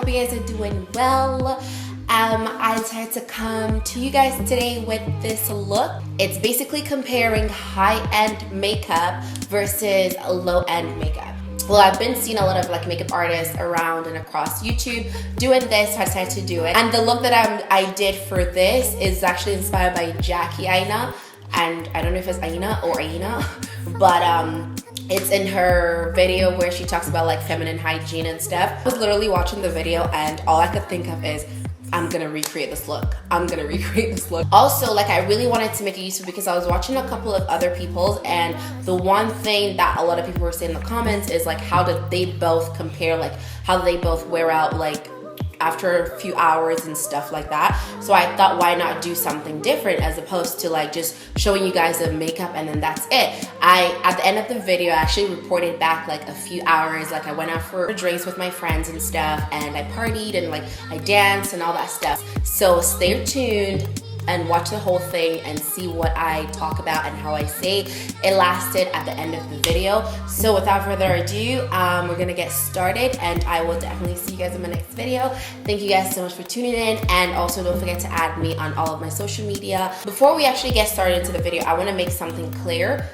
hope you guys are doing well. I decided to come to you guys today with this look. It's basically comparing high-end makeup versus low-end makeup. Well, I've been seeing a lot of makeup artists around and across YouTube doing this, so I decided to do it. And the look that I did for this is actually inspired by Jackie Aina, and I don't know if it's Aina or Aina, but it's in her video where she talks about feminine hygiene and stuff. I was literally watching the video and all I could think of is, I'm gonna recreate this look. I'm gonna recreate this look. Also, I really wanted to make it useful because I was watching a couple of other people's, and the one thing that a lot of people were saying in the comments is how did they both compare, how do they both wear out after a few hours and stuff like that. So I thought, why not do something different as opposed to just showing you guys the makeup and then that's it. At the end of the video, I actually reported back a few hours. I went out for drinks with my friends and stuff, and I partied and I danced and all that stuff. So stay tuned and watch the whole thing and see what I talk about and how I say it lasted at the end of the video. So without further ado, we're gonna get started, and I will definitely see you guys in my next video. Thank you guys so much for tuning in, and also don't forget to add me on all of my social media. Before we actually get started into the video, I want to make something clear.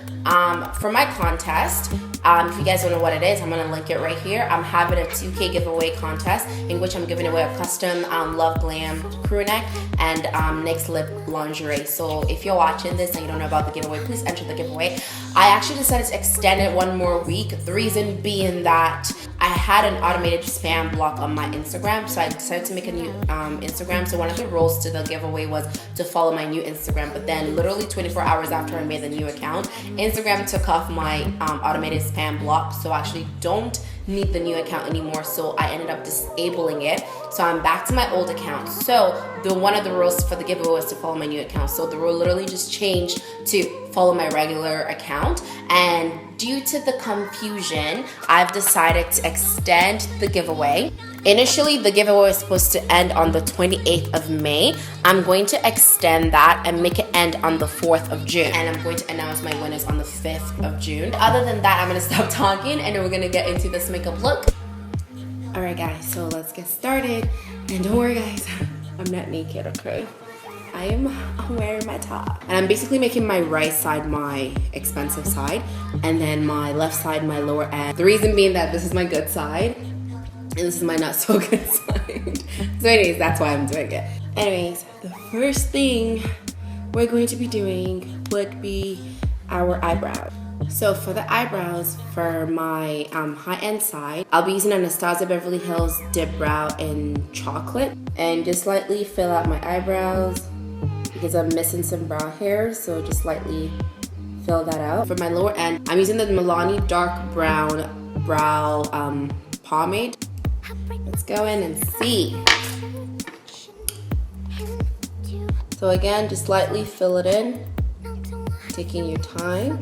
For my contest, if you guys don't know what it is, I'm gonna link it right here. I'm having a 2K giveaway contest in which I'm giving away a custom Love Glam crew neck and NYX lip lingerie. So if you're watching this and you don't know about the giveaway, please enter the giveaway. I actually decided to extend it one more week. The reason being that I had an automated spam block on my Instagram, so I decided to make a new Instagram. So one of the rules to the giveaway was to follow my new Instagram, but then literally 24 hours after I made the new account, Instagram took off my automated spam block, so I actually don't need the new account anymore, so I ended up disabling it. So I'm back to my old account. So one of the rules for the giveaway was to follow my new account. So the rule literally just changed to follow my regular account, and due to the confusion, I've decided to extend the giveaway. Initially, the giveaway was supposed to end on the 28th of May. I'm going to extend that and make it end on the 4th of June. And I'm going to announce my winners on the 5th of June. Other than that, I'm gonna stop talking and then we're gonna get into this makeup look. All right, guys, so let's get started. And don't worry, guys, I'm not naked, okay? I'm wearing my top. And I'm basically making my right side my expensive side, and then my left side my lower end. The reason being that this is my good side, and this is my not so good side. So anyways, that's why I'm doing it. Anyways, the first thing we're going to be doing would be our eyebrows. So for the eyebrows, for my high-end side, I'll be using Anastasia Beverly Hills Dip Brow in chocolate, and just slightly fill out my eyebrows because I'm missing some brow hair, so just slightly fill that out. For my lower end, I'm using the Milani Dark Brown Brow Pomade. Let's go in and see. So again, just slightly fill it in, taking your time.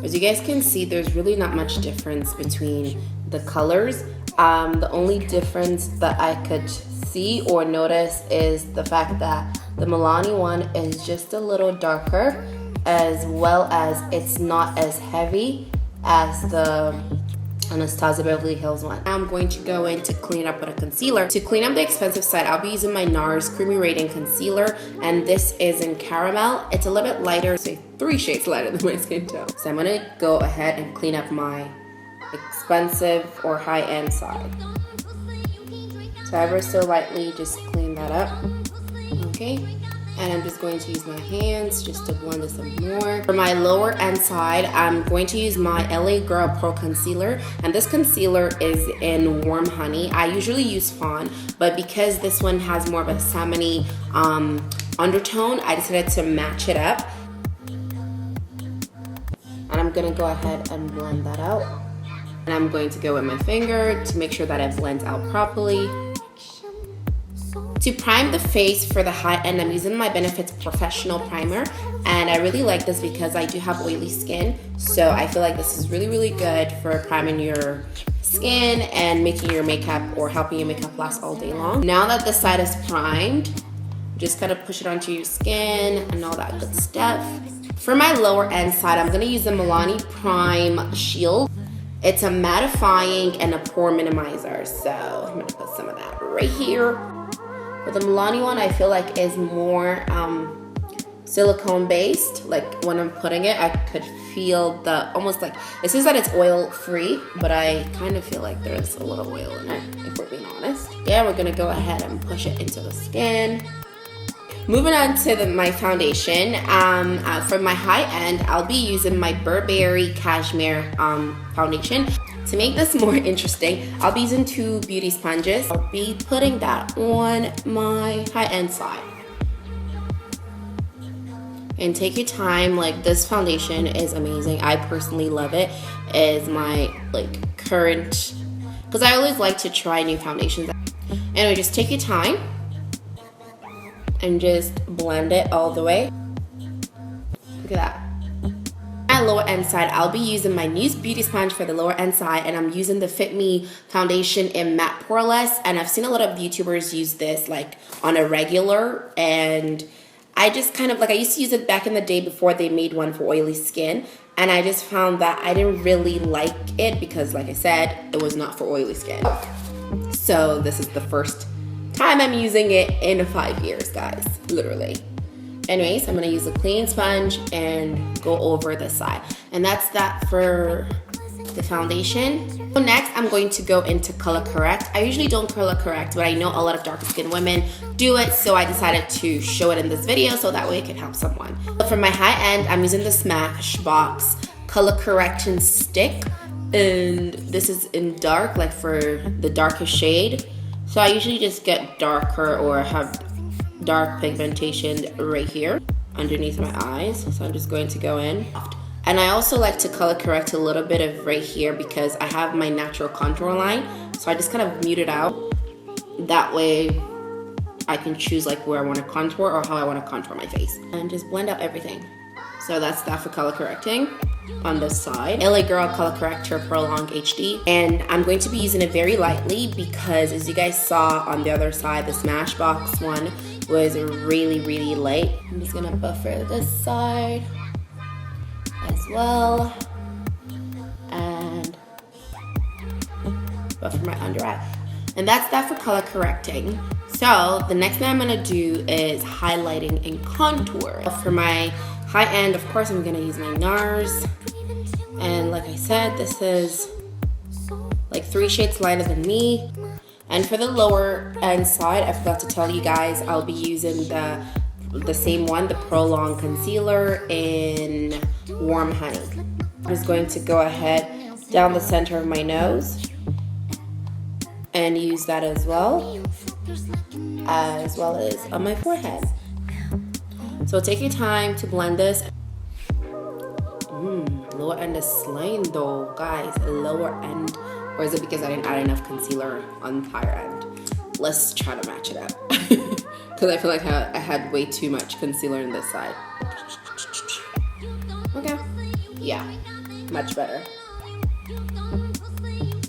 As you guys can see, there's really not much difference between the colors. The only difference that I could see or notice is the fact that the Milani one is just a little darker, as well as it's not as heavy as the Anastasia Beverly Hills one. I'm going to go in to clean up with a concealer. To clean up the expensive side, I'll be using my NARS Creamy Radiant Concealer, and this is in Caramel. It's a little bit lighter, say 3 shades lighter than my skin tone. So I'm gonna go ahead and clean up my expensive or high-end side. So ever so lightly, just clean that up. Okay, and I'm just going to use my hands just to blend this some more. For my lower end side, I'm going to use my LA Girl Pro Concealer, and this concealer is in Warm Honey. I usually use Fawn, but because this one has more of a salmon-y undertone, I decided to match it up. And I'm gonna go ahead and blend that out. And I'm going to go with my finger to make sure that it blends out properly. To prime the face for the high end, I'm using my Benefits Professional Primer, and I really like this because I do have oily skin, so I feel like this is really, really good for priming your skin and making your makeup or helping your makeup last all day long. Now that the side is primed, just kind of push it onto your skin and all that good stuff. For my lower end side, I'm going to use the Milani Prime Shield. It's a mattifying and a pore minimizer. So I'm gonna put some of that right here. But the Milani one I feel like is more silicone based. Like when I'm putting it, I could feel the almost like, it says that it's oil free, but I kind of feel like there's a little oil in it, if we're being honest. Yeah, we're gonna go ahead and push it into the skin. Moving on to my foundation. For my high end, I'll be using my Burberry Cashmere foundation. To make this more interesting, I'll be using 2 beauty sponges. I'll be putting that on my high end side. And take your time, like this foundation is amazing. I personally love it. It is my like current, because I always like to try new foundations. Anyway, just take your time and just blend it all the way. Look at that. My lower end side, I'll be using my Muse Beauty Sponge for the lower end side, and I'm using the Fit Me foundation in Matte Poreless, and I've seen a lot of YouTubers use this like on a regular, and I just kind of like, I used to use it back in the day before they made one for oily skin, and I just found that I didn't really like it because, like I said, it was not for oily skin. So this is the first time I'm using it in 5 years, guys, literally. Anyways, I'm gonna use a clean sponge and go over the side. And that's that for the foundation. So next, I'm going to go into color correct. I usually don't color correct, but I know a lot of darker skinned women do it, so I decided to show it in this video so that way it can help someone. For my high end, I'm using the Smashbox color correction stick, and this is in dark, like for the darkest shade. So I usually just get darker or have dark pigmentation right here underneath my eyes. So I'm just going to go in. And I also like to color correct a little bit of right here because I have my natural contour line. So I just kind of mute it out. That way I can choose like where I want to contour or how I want to contour my face. And just blend out everything. So that's that for color correcting. On this side, LA Girl Color Corrector Prolong HD, and I'm going to be using it very lightly because, as you guys saw on the other side, the Smashbox one was really light. I'm just gonna buffer this side as well and buffer my under eye, and that's that for color correcting. So the next thing I'm gonna do is highlighting and contour. For my high end, of course, I'm gonna use my NARS. And like I said, this is like 3 shades lighter than me. And for the lower end side, I forgot to tell you guys, I'll be using the same one, the Prolong Concealer in Warm Honey. I'm just going to go ahead down the center of my nose and use that as well as on my forehead. So take your time to blend this. Lower end is slaying though, guys. Lower end, or is it because I didn't add enough concealer on higher end? Let's try to match it up. Because I feel like I had way too much concealer on this side. Okay, yeah, much better.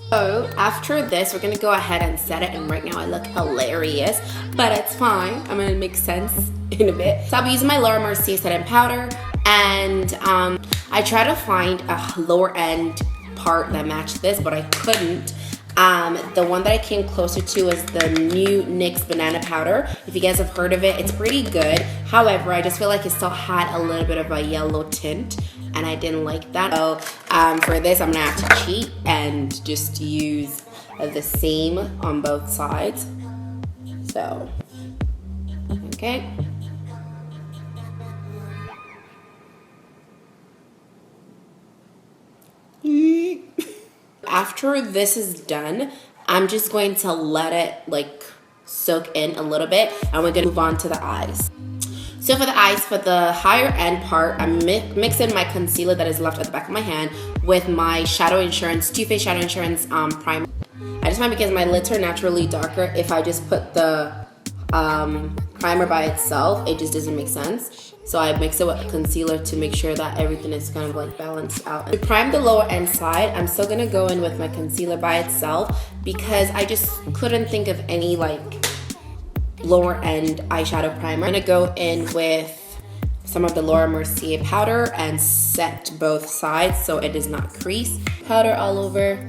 So after this, we're gonna go ahead and set it, and right now I look hilarious, but it's fine. I'm gonna make sense in a bit. So I'll be using my Laura Mercier setting powder, and I try to find a lower end part that matched this, but I couldn't. The one that I came closer to is the new NYX Banana Powder. If you guys have heard of it, it's pretty good. However, I just feel like it still had a little bit of a yellow tint, and I didn't like that. So for this, I'm gonna have to cheat and just use the same on both sides. So, okay. After this is done, I'm just going to let it like soak in a little bit, and we're gonna move on to the eyes. So for the eyes, for the higher end part, I'm mixing my concealer that is left at the back of my hand with my Shadow Insurance, Too Faced Shadow Insurance primer. I just find because my lids are naturally darker, if I just put the primer by itself, it just doesn't make sense. So I mix it with concealer to make sure that everything is kind of like balanced out. To prime the lower end side, I'm still gonna go in with my concealer by itself because I just couldn't think of any like lower end eyeshadow primer. I'm gonna go in with some of the Laura Mercier powder and set both sides so it does not crease. Powder all over,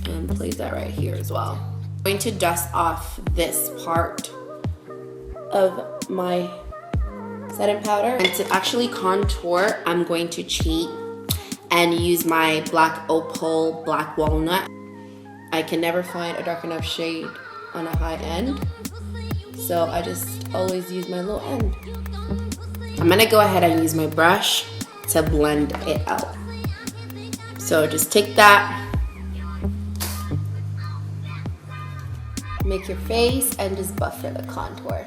and place that right here as well. I'm going to dust off this part of my setting powder. And to actually contour, I'm going to cheat and use my Black Opal Black Walnut. I can never find a dark enough shade on a high end, so I just always use my low end. I'm gonna go ahead and use my brush to blend it out. So just take that, make your face, and just buffer the contour.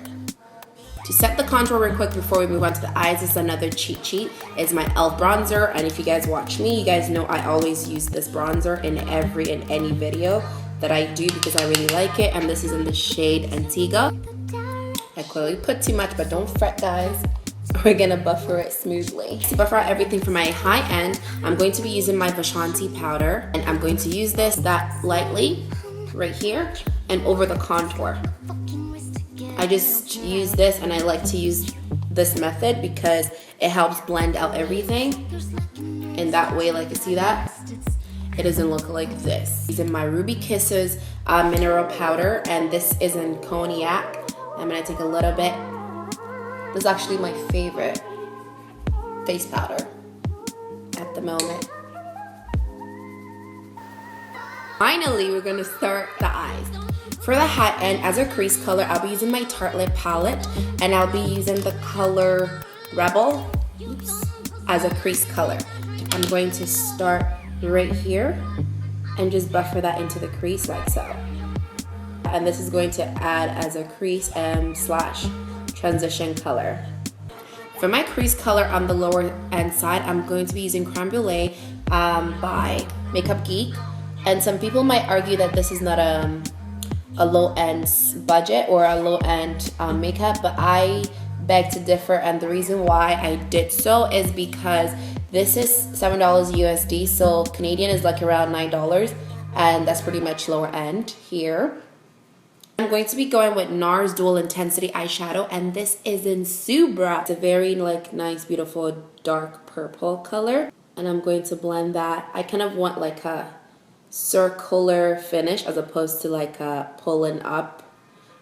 To set the contour real quick before we move on to the eyes, this is another cheat sheet. It's my e.l.f. bronzer, and if you guys watch me, you guys know I always use this bronzer in every and any video that I do because I really like it, and this is in the shade Antigua. I clearly put too much, but don't fret, guys. We're gonna buffer it smoothly. To buffer out everything for my high end, I'm going to be using my Vasanti powder, and I'm going to use that lightly right here and over the contour. I just use this, and I like to use this method because it helps blend out everything. And that way, like you see that, it doesn't look like this. Using my Ruby Kisses mineral powder, and this is in Cognac. I'm gonna take a little bit. This is actually my favorite face powder at the moment. Finally, we're gonna start the eyes. For the high end, as a crease color, I'll be using my Tartelette palette, and I'll be using the color Rebel as a crease color. I'm going to start right here and just buffer that into the crease like so. And this is going to add as a crease slash transition color. For my crease color on the lower end side, I'm going to be using Creme Brulee by Makeup Geek. And some people might argue that this is not a low-end budget or a low-end makeup, but I beg to differ, and the reason why I did so is because this is $7 USD, so Canadian is like around $9, and that's pretty much lower end here. I'm going to be going with NARS Dual Intensity eyeshadow, and this is in Subra. It's a very nice, beautiful dark purple color, and I'm going to blend that. I kind of want like a circular finish as opposed to like a pulling up,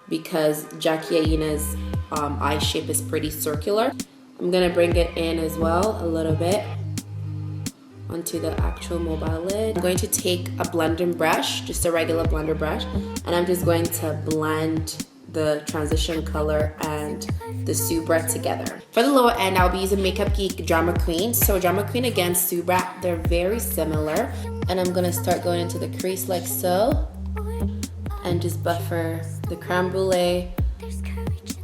because Jackie Aina's eye shape is pretty circular. I'm gonna bring it in as well a little bit onto the actual mobile lid. I'm going to take a blending brush, just a regular blender brush, and I'm just going to blend the transition color and the Subra together. For the lower end, I'll be using Makeup Geek Drama Queen. So Drama Queen against Subra, they're very similar. And I'm gonna start going into the crease like so, and just buffer the Creme Brulee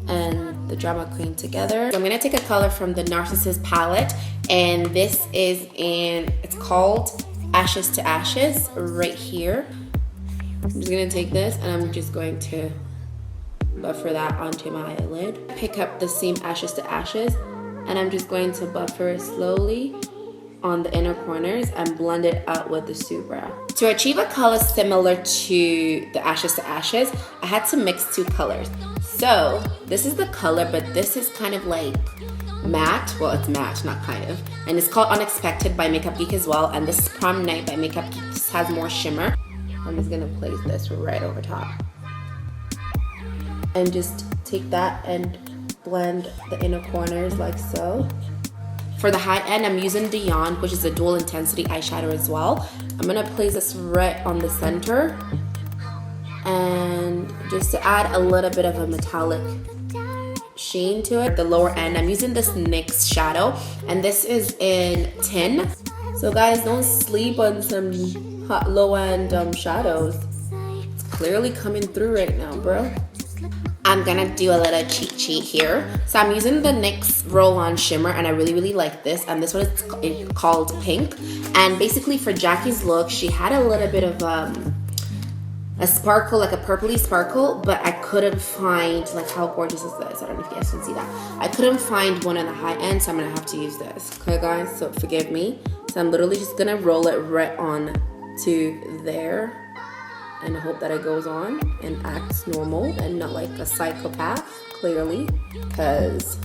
and the Drama Queen together. So I'm gonna take a color from the Narcissus palette, and this is it's called Ashes to Ashes right here. I'm just gonna take this, and I'm just going to buffer that onto my eyelid. Pick up the same Ashes to Ashes, and I'm just going to buffer it slowly on the inner corners and blend it out with the Subra. To achieve a color similar to the Ashes to Ashes, I had to mix two colors. So this is the color, but this is kind of like matte. Well, it's matte, not kind of. And it's called Unexpected by Makeup Geek as well. And this is Prom Night by Makeup Geek. This has more shimmer. I'm just gonna place this right over top. And just take that and blend the inner corners like so. For the high end, I'm using Dion, which is a dual intensity eyeshadow as well. I'm gonna place this right on the center, and just to add a little bit of a metallic sheen to it. The lower end, I'm using this NYX shadow, and this is in Tin. So guys, don't sleep on some hot low end shadows. It's clearly coming through right now, bro. I'm gonna do a little cheat sheet here. So I'm using the NYX Roll-On Shimmer, and I really like this. And this one is called Pink. And basically for Jackie's look, she had a little bit of a sparkle, like a purpley sparkle, but I couldn't find, like, how gorgeous is this? I don't know if you guys can see that. I couldn't find one on the high end, so I'm gonna have to use this. Okay guys, so forgive me. So I'm literally just gonna roll it right on to there, and hope that it goes on and acts normal and not like a psychopath, clearly, because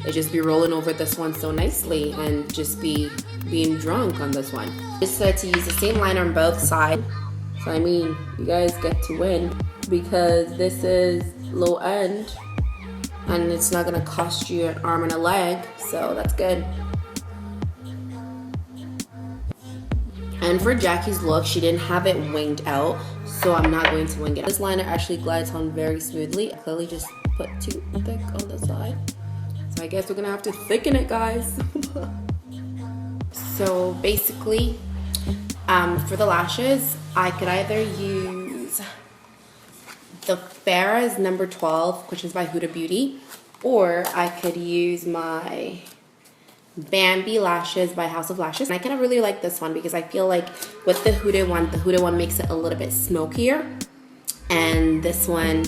it just be rolling over this one so nicely and just be being drunk on this one. I decided to use the same liner on both sides. So I mean, you guys get to win because this is low end and it's not gonna cost you an arm and a leg, so that's good. And for Jackie's look, she didn't have it winged out, so I'm not going to wing it. This liner actually glides on very smoothly. I clearly just put too thick on the side. So I guess we're gonna have to thicken it, guys. So basically, for the lashes, I could either use the Farrah's number 12, which is by Huda Beauty, or I could use my Bambi lashes by House of Lashes. And I kind of really like this one because I feel like with the Huda one makes it a little bit smokier, and this one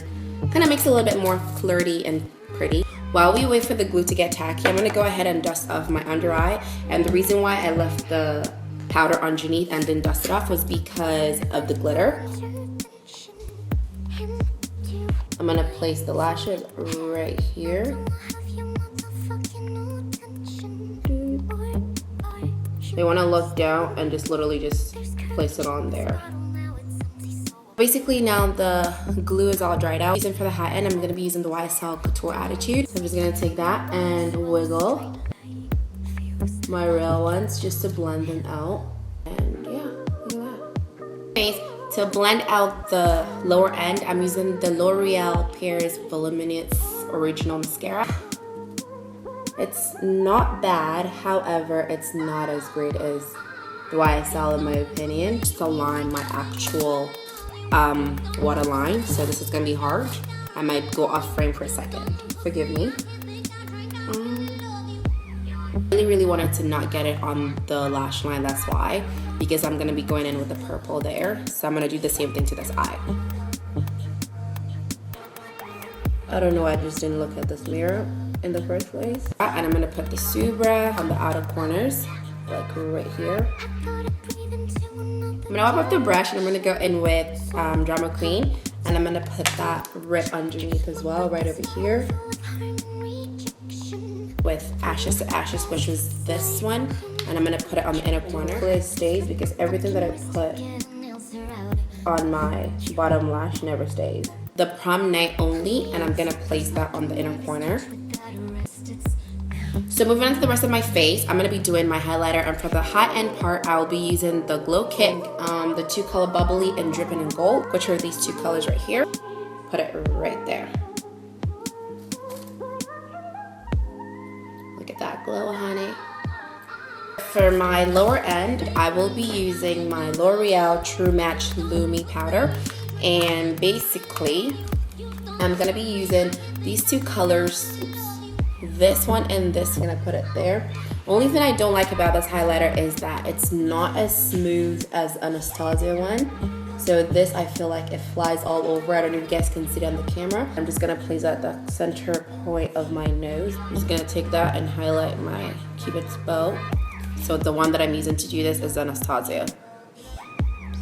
kind of makes it a little bit more flirty and pretty. While we wait for the glue to get tacky, I'm going to go ahead and dust off my under eye. And the reason why I left the powder underneath and then dust it off was because of the glitter. I'm going to place the lashes right here. They want to look down and just literally just place it on there. Basically now the glue is all dried out. For the high end, I'm going to be using the YSL Couture Attitude. So I'm just going to take that and wiggle my real ones just to blend them out. And yeah, look at that. Anyways, to blend out the lower end, I'm using the L'Oreal Paris Voluminous Original Mascara. It's not bad, however, it's not as great as the YSL in my opinion. Just to line my actual waterline, so this is gonna be hard. I might go off frame for a second, forgive me. I really wanted to not get it on the lash line, that's why, because I'm gonna be going in with the purple there, so I'm gonna do the same thing to this eye. I don't know why I just didn't look at this mirror in the first place. And I'm gonna put the Subra on the outer corners, like right here. I'm gonna wipe off the brush and I'm gonna go in with Drama Queen, and I'm gonna put that right underneath as well, right over here. With Ashes to Ashes, which was this one, and I'm gonna put it on the inner corner. It stays because everything that I put on my bottom lash never stays. The Prom Night Only, and I'm gonna place that on the inner corner. So moving on to the rest of my face, I'm going to be doing my highlighter, and for the high end part, I will be using the Glow Kit, the 2-color Bubbly and Drippin' in Gold, which are these 2 colors right here. Put it right there. Look at that glow, honey. For my lower end, I will be using my L'Oreal True Match Lumi powder, and basically, I'm going to be using these 2 colors. This one and this one, I put it there. Only thing I don't like about this highlighter is that it's not as smooth as Anastasia one. So this, I feel like it flies all over. I don't know if you guys can see it on the camera. I'm just gonna place that at the center point of my nose. I'm just gonna take that and highlight my Cupid's bow. So the one that I'm using to do this is Anastasia.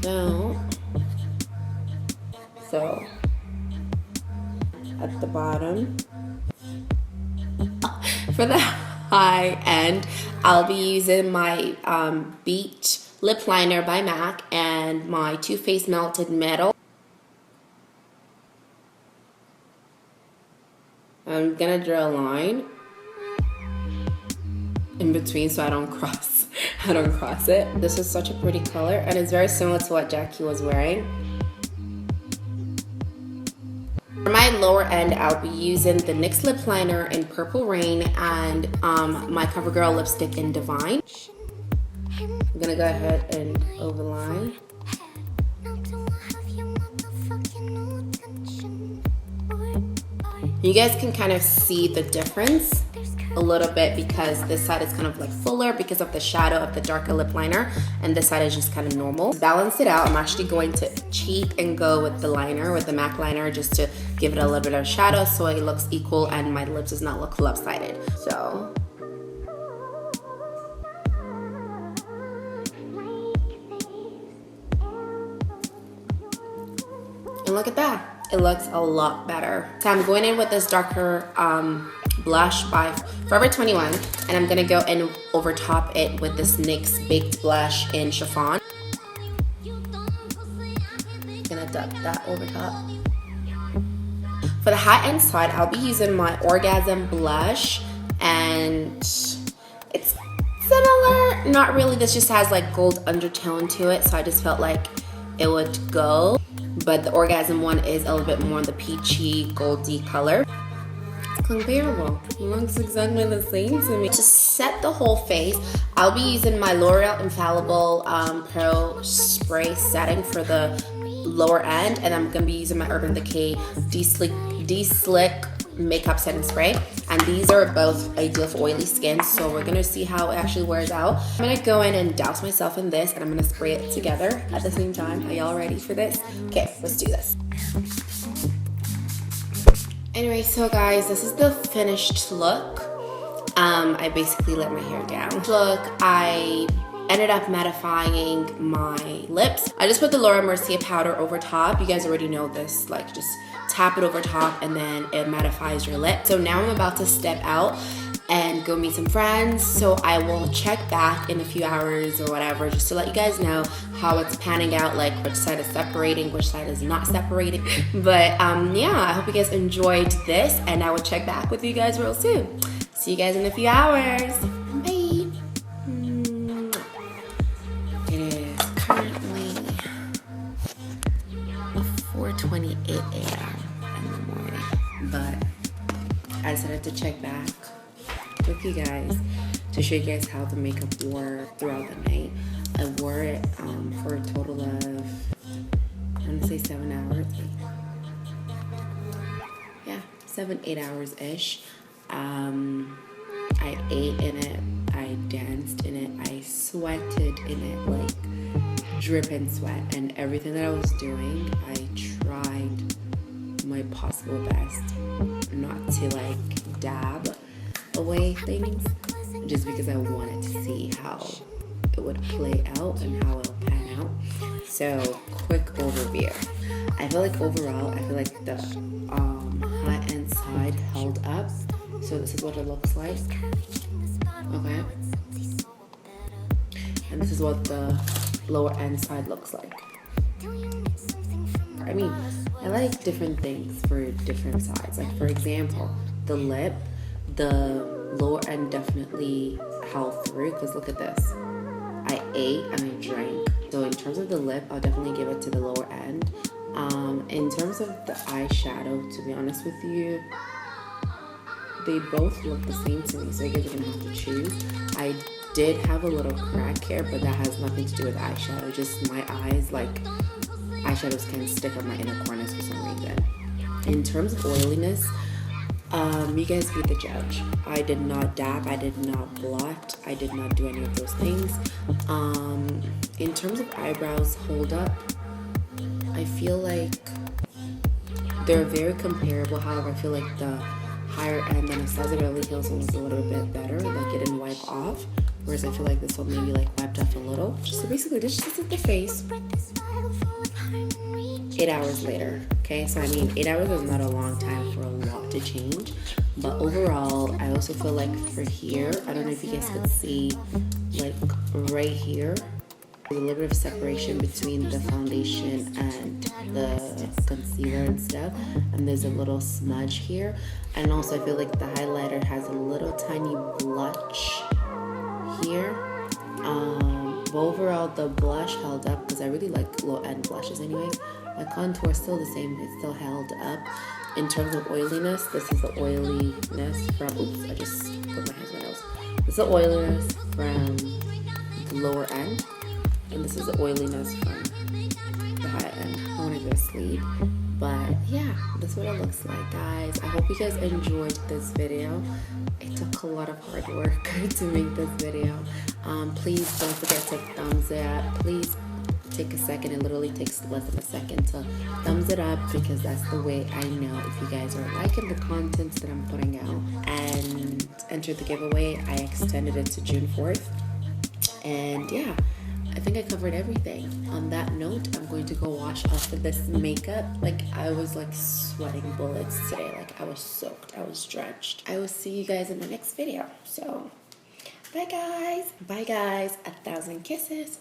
So at the bottom. For the high end, I'll be using my Beach Lip Liner by MAC and my Too Faced Melted Metal. I'm gonna draw a line in between so I don't cross it. This is such a pretty color, and it's very similar to what Jackie was wearing. For my lower end, I'll be using the NYX Lip Liner in Purple Rain and my CoverGirl lipstick in Divine. I'm gonna go ahead and overline. You guys can kind of see the difference a little bit because this side is kind of like fuller because of the shadow of the darker lip liner, and this side is just kind of normal. To balance it out, I'm actually going to cheat and go with the liner, with the MAC liner, just to give it a little bit of shadow so it looks equal and my lips does not look lopsided. So and look at that. it looks a lot better. So I'm going in with this darker blush by Forever 21, and I'm gonna go in over top it with this NYX Baked Blush in Chiffon. Gonna dab that over top. For the high-end side, I'll be using my Orgasm blush, and it's similar, not really. This just has like gold undertone to it, so I just felt like it would go. But the Orgasm one is a little bit more on the peachy, goldy color. It's comparable. It looks exactly the same to me. To set the whole face, I'll be using my L'Oreal Infallible Pro Spray setting for the lower end, and I'm gonna be using my Urban Decay De-Slick makeup setting spray, and these are both ideal for oily skin, so we're gonna see how it actually wears out. I'm gonna go in and douse myself in this, and I'm gonna spray it together at the same time. Are y'all ready for this? Okay, let's do this. Anyway, so guys, this is the finished look. I basically let my hair down. Look, I ended up mattifying my lips. I just put the Laura Mercier powder over top. You guys already know this, like just tap it over top and then it mattifies your lip. So now I'm about to step out and go meet some friends. So I will check back in a few hours or whatever, just to let you guys know how it's panning out, like which side is separating, which side is not separating. But yeah, I hope you guys enjoyed this, and I will check back with you guys real soon. See you guys in a few hours. Bye. It is currently 4:28 a.m. in the morning, but I decided to check back with you guys to show you guys how the makeup wore throughout the night. I wore it for a total of, I'm gonna say 7 hours. Yeah, 7-8 hours ish. I ate in it, I danced in it, I sweated in it, like dripping sweat, and everything that I was doing, I tried my possible best not to like dab away things, just because I wanted to see how it would play out and how it'll pan out. So quick overview. I feel like overall, I feel like the high-end side held up. So this is what it looks like. Okay. And this is what the lower end side looks like. I mean, I like different things for different sides. Like for example, the lip, the lower end definitely held through, because look at this. I ate and I drank. So in terms of the lip, I'll definitely give it to the lower end. In terms of the eyeshadow, to be honest with you, they both look the same to me, so I guess you're gonna have to choose. I did have a little crack here, but that has nothing to do with eyeshadow. Just my eyes, like eyeshadows can stick on my inner corners for some reason. In terms of oiliness, you guys be the judge. I did not dab, I did not blot, I did not do any of those things. In terms of eyebrows hold up, I feel like they're very comparable. However, I feel like the higher end Anastasia Beverly Hills one was a little bit better, like it didn't wipe off, whereas I feel like this one maybe like wiped off a little. So basically this is the face 8 hours later. Okay, so I mean 8 hours is not a long time for a lot to change, but overall I also feel like for here, I don't know if you guys could see, like right here, there's a little bit of separation between the foundation and the concealer and stuff, and there's a little smudge here. And also I feel like the highlighter has a little tiny blotch here. But overall the blush held up, because I really like low end blushes anyways. My contour is still the same, it's still held up. In terms of oiliness, this is the oiliness from, oops, I just put my hands on my nose. This is the oiliness from the lower end, and this is the oiliness from the high end. I want to go to sleep, but yeah, that's what it looks like, guys. I hope you guys enjoyed this video. It took a lot of hard work to make this video. Please don't forget to thumbs it up. Please take a second. It literally takes less than a second to thumbs it up, because that's the way I know if you guys are liking the content that I'm putting out. And enter the giveaway. I extended it to June 4th. And yeah, I think I covered everything. On that note, I'm going to go wash off of this makeup. Like, I was like sweating bullets today. Like, I was soaked. I was drenched. I will see you guys in the next video. So, bye guys. Bye guys. 1,000 kisses.